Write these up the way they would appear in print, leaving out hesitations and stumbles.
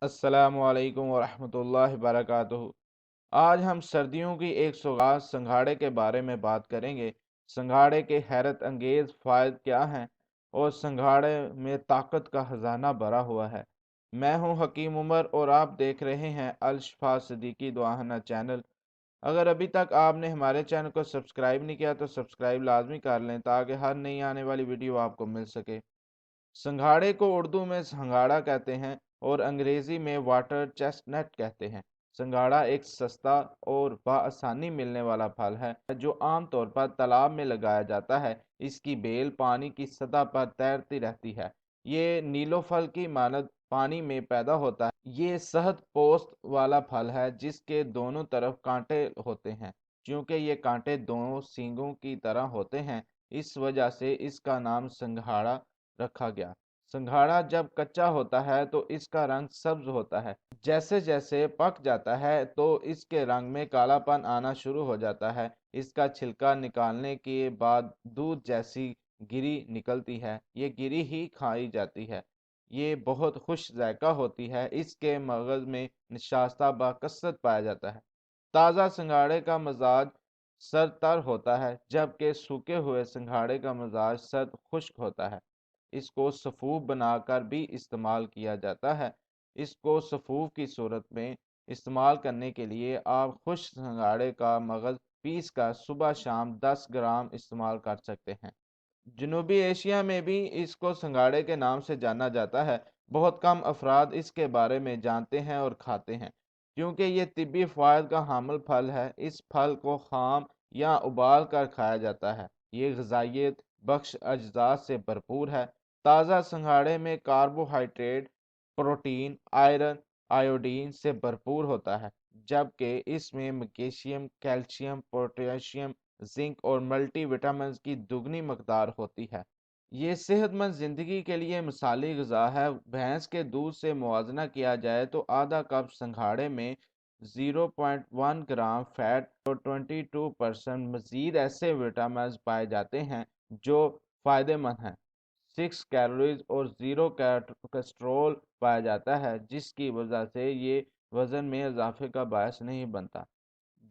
السلام علیکم ورحمۃ اللہ وبرکاتہ۔ آج ہم سردیوں کی ایک سوغات سنگھاڑے کے بارے میں بات کریں گے۔ سنگھاڑے کے حیرت انگیز فوائد کیا ہیں اور سنگھاڑے میں طاقت کا خزانہ بھرا ہوا ہے۔ میں ہوں حکیم عمر اور آپ دیکھ رہے ہیں شفا صدیقی دعاہنہ چینل۔ اگر ابھی تک آپ نے ہمارے چینل کو سبسکرائب نہیں کیا تو سبسکرائب لازمی کر لیں تاکہ ہر نئی آنے والی ویڈیو آپ کو مل سکے۔ سنگھاڑے کو اردو میں سنگھاڑا کہتے ہیں اور انگریزی میں واٹر چیسٹنٹ کہتے ہیں۔ سنگھاڑا ایک سستا اور بآسانی ملنے والا پھل ہے جو عام طور پر تالاب میں لگایا جاتا ہے۔ اس کی بیل پانی کی سطح پر تیرتی رہتی ہے۔ یہ نیلو پھل کی مانند پانی میں پیدا ہوتا ہے۔ یہ سخت پوست والا پھل ہے جس کے دونوں طرف کانٹے ہوتے ہیں۔ چونکہ یہ کانٹے دونوں سینگوں کی طرح ہوتے ہیں اس وجہ سے اس کا نام سنگھاڑا رکھا گیا۔ سنگھاڑا جب کچا ہوتا ہے تو اس کا رنگ سبز ہوتا ہے۔ جیسے جیسے پک جاتا ہے تو اس کے رنگ میں کالا پن آنا شروع ہو جاتا ہے۔ اس کا چھلکا نکالنے کے بعد دودھ جیسی گری نکلتی ہے۔ یہ گری ہی کھائی جاتی ہے۔ یہ بہت خوش ذائقہ ہوتی ہے۔ اس کے مغز میں نشاستہ بکثرت پایا جاتا ہے۔ تازہ سنگھاڑے کا مزاج سرد تر ہوتا ہے جبکہ سوکھے ہوئے سنگھاڑے کا مزاج سرد خشک ہوتا ہے۔ اس کو سفوف بنا کر بھی استعمال کیا جاتا ہے۔ اس کو سفوف کی صورت میں استعمال کرنے کے لیے آپ خشک سنگھاڑے کا مغز پیس کر صبح شام 10 گرام استعمال کر سکتے ہیں۔ جنوبی ایشیا میں بھی اس کو سنگھاڑے کے نام سے جانا جاتا ہے۔ بہت کم افراد اس کے بارے میں جانتے ہیں اور کھاتے ہیں کیونکہ یہ طبی فوائد کا حامل پھل ہے۔ اس پھل کو خام یا ابال کر کھایا جاتا ہے۔ یہ غذائیت بخش اجزاء سے بھرپور ہے۔ تازہ سنگھاڑے میں کاربوہائیڈریٹ، پروٹین، آئرن، آیوڈین سے بھرپور ہوتا ہے جبکہ اس میں میگنیشیم، کیلشیم، پوٹاشیم، زنک اور ملٹی وٹامنز کی دگنی مقدار ہوتی ہے۔ یہ صحت مند زندگی کے لیے مثالی غذا ہے۔ بھینس کے دودھ سے موازنہ کیا جائے تو آدھا کپ سنگھاڑے میں 0.1 گرام فیٹ اور 22% مزید ایسے وٹامنز پائے جاتے ہیں جو فائدے مند ہیں۔ 6 کیلوریز اور 0 کولیسٹرول پایا جاتا ہے جس کی وجہ سے یہ وزن میں اضافے کا باعث نہیں بنتا۔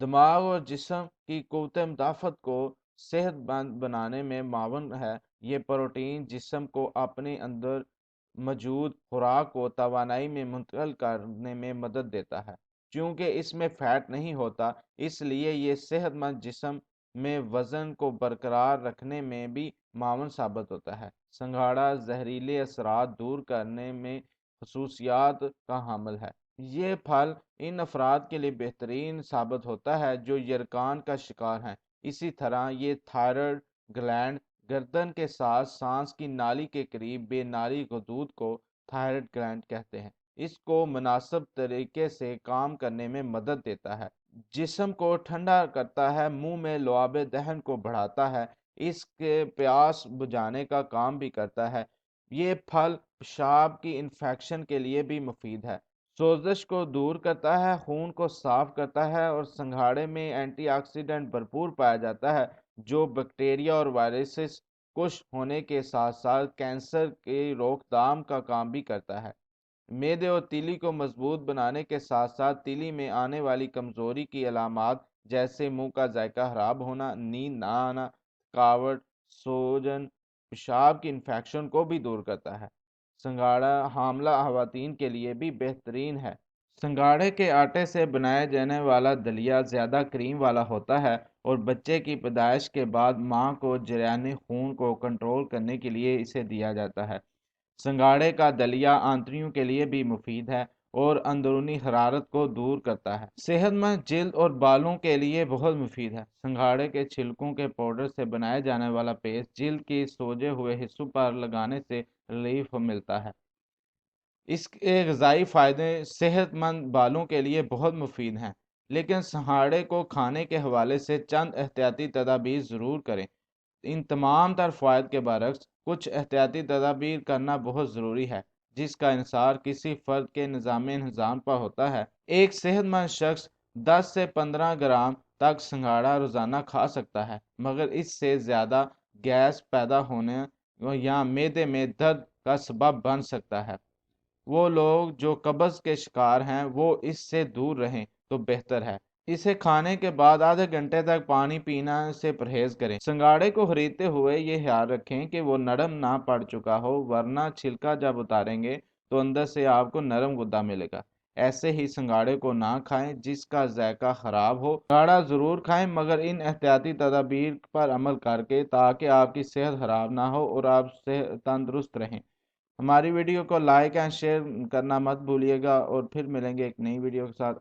دماغ اور جسم کی قوت مدافعت کو صحت مند بنانے میں معاون ہے۔ یہ پروٹین جسم کو اپنے اندر موجود خوراک کو توانائی میں منتقل کرنے میں مدد دیتا ہے۔ چونکہ اس میں فیٹ نہیں ہوتا اس لیے یہ صحت مند جسم میں وزن کو برقرار رکھنے میں بھی معاون ثابت ہوتا ہے۔ سنگھاڑا زہریلے اثرات دور کرنے میں خصوصیات کا حامل ہے۔ یہ پھل ان افراد کے لیے بہترین ثابت ہوتا ہے جو یرقان کا شکار ہیں۔ اسی طرح یہ تھائرائیڈ گلینڈ، گردن کے ساتھ سانس کی نالی کے قریب بے نالی غدود کو تھائرائیڈ گلینڈ کہتے ہیں۔ اس کو مناسب طریقے سے کام کرنے میں مدد دیتا ہے، جسم کو ٹھنڈا کرتا ہے، منہ میں لعاب دہن کو بڑھاتا ہے، اس کے پیاس بجھانے کا کام بھی کرتا ہے۔ یہ پھل پیشاب کی انفیکشن کے لیے بھی مفید ہے، سوزش کو دور کرتا ہے، خون کو صاف کرتا ہے اور سنگھاڑے میں اینٹی آکسیڈنٹ بھرپور پایا جاتا ہے جو بیکٹیریا اور وائرسز کش ہونے کے ساتھ ساتھ کینسر کی روک تھام کا کام بھی کرتا ہے۔ معدے اور تیلی کو مضبوط بنانے کے ساتھ ساتھ تیلی میں آنے والی کمزوری کی علامات جیسے منہ کا ذائقہ خراب ہونا، نیند نہ آنا، تھکاوٹ، سوجن، پیشاب کی انفیکشن کو بھی دور کرتا ہے۔ سنگھاڑا حاملہ خواتین کے لیے بھی بہترین ہے۔ سنگھاڑے کے آٹے سے بنایا جانے والا دلیا زیادہ کریم والا ہوتا ہے اور بچے کی پیدائش کے بعد ماں کو جریان خون کو کنٹرول کرنے کے لیے اسے دیا جاتا ہے۔ سنگھاڑے کا دلیا آنتڑیوں کے لیے بھی مفید ہے اور اندرونی حرارت کو دور کرتا ہے۔ صحت مند جلد اور بالوں کے لیے بہت مفید ہے۔ سنگھاڑے کے چھلکوں کے پاؤڈر سے بنایا جانے والا پیسٹ جلد کی سوجے ہوئے حصوں پر لگانے سے ریلیف ملتا ہے۔ اس کے غذائی فائدے صحت مند بالوں کے لیے بہت مفید ہیں، لیکن سنگھاڑے کو کھانے کے حوالے سے چند احتیاطی تدابیر ضرور کریں۔ ان تمام تر فوائد کے برعکس کچھ احتیاطی تدابیر کرنا بہت ضروری ہے جس کا انحصار کسی فرد کے نظام پر ہوتا ہے۔ ایک صحت مند شخص 10 سے 15 گرام تک سنگھاڑا روزانہ کھا سکتا ہے، مگر اس سے زیادہ گیس پیدا ہونے یا معدے میں درد کا سبب بن سکتا ہے۔ وہ لوگ جو قبض کے شکار ہیں وہ اس سے دور رہیں تو بہتر ہے۔ اسے کھانے کے بعد آدھے گھنٹے تک پانی پینا سے پرہیز کریں۔ سنگھاڑے کو خریدتے ہوئے یہ خیال رکھیں کہ وہ نرم نہ پڑ چکا ہو، ورنہ چھلکا جب اتاریں گے تو اندر سے آپ کو نرم غدہ ملے گا۔ ایسے ہی سنگھاڑے کو نہ کھائیں جس کا ذائقہ خراب ہو۔ سنگھاڑا ضرور کھائیں مگر ان احتیاطی تدابیر پر عمل کر کے، تاکہ آپ کی صحت خراب نہ ہو اور آپ تندرست رہیں۔ ہماری ویڈیو کو لائک اینڈ شیئر کرنا مت بھولیے گا، اور پھر ملیں گے ایک نئی ویڈیو کے ساتھ۔